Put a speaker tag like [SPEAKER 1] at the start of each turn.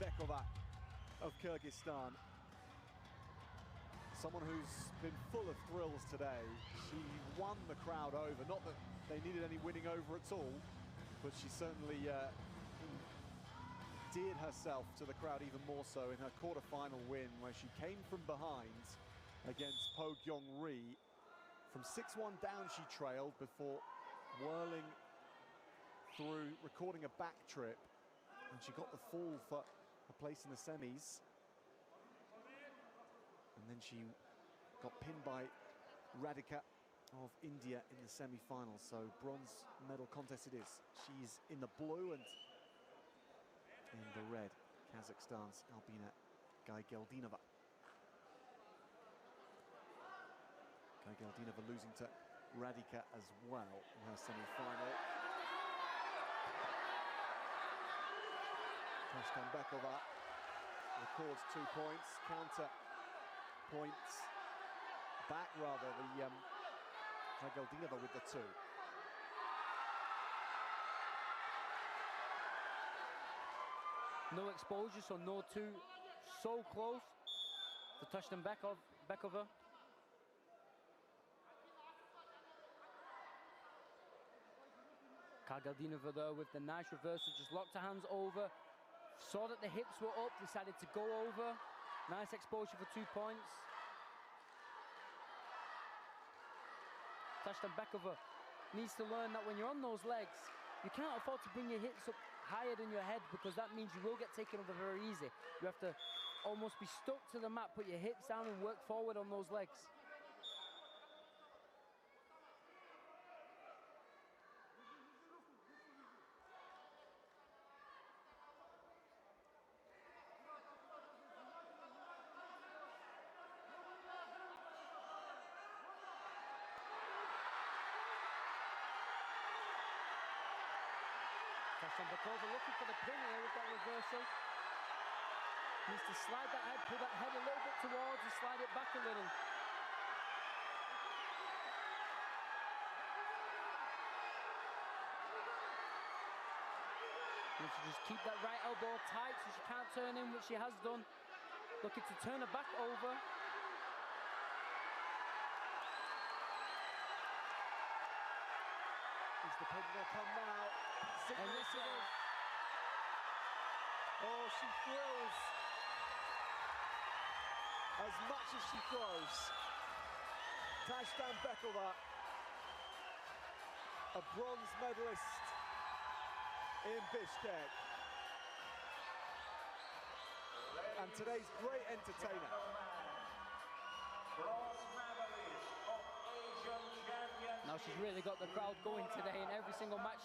[SPEAKER 1] Bekova of Kyrgyzstan. Someone who's been full of thrills today. She won the crowd over. Not that they needed any winning over at all, but she certainly endeared herself to the crowd even more so in her quarter-final win, where she came from behind against Po Gyong-ri. From 6-1 down she trailed before whirling through, recording a back trip, and she got the fall for a place in the semis. And then she got pinned by Radhika of India in the semi-finals. So bronze medal contest it is. She's in the blue and in the red, Kazakhstan's Albina Gaigeldinova. Gaigeldinova losing to Radhika as well in her semi-final. Taskham Bekova records 2 points, counter points back rather, the Gaigeldinova with the 2.
[SPEAKER 2] No exposure, so no 2, so close to Taskham Bekova. Gaigeldinova though with the nice reversal, just locked her hands over, saw that the hips were up, decided to go over. Nice exposure for 2 points. Taskham Bekova needs to learn that when you're on those legs, you can't afford to bring your hips up higher than your head, because that means you will get taken over very easy. You have to almost be stuck to the mat, put your hips down and work forward on those legs. Taskham Bekova looking for the pin here with that reversal. Needs to slide that head, pull that head a little bit towards and slide it back a little. Needs to just keep that right elbow tight so she can't turn in, which she has done. Looking to turn her back over.
[SPEAKER 1] Is the pin going to come now?
[SPEAKER 2] And this it is.
[SPEAKER 1] Oh, she throws as much as she throws. Taskham Bekova, a bronze medalist in Bishkek, and today's great entertainer.
[SPEAKER 2] Now she's really got the crowd going today in every single match.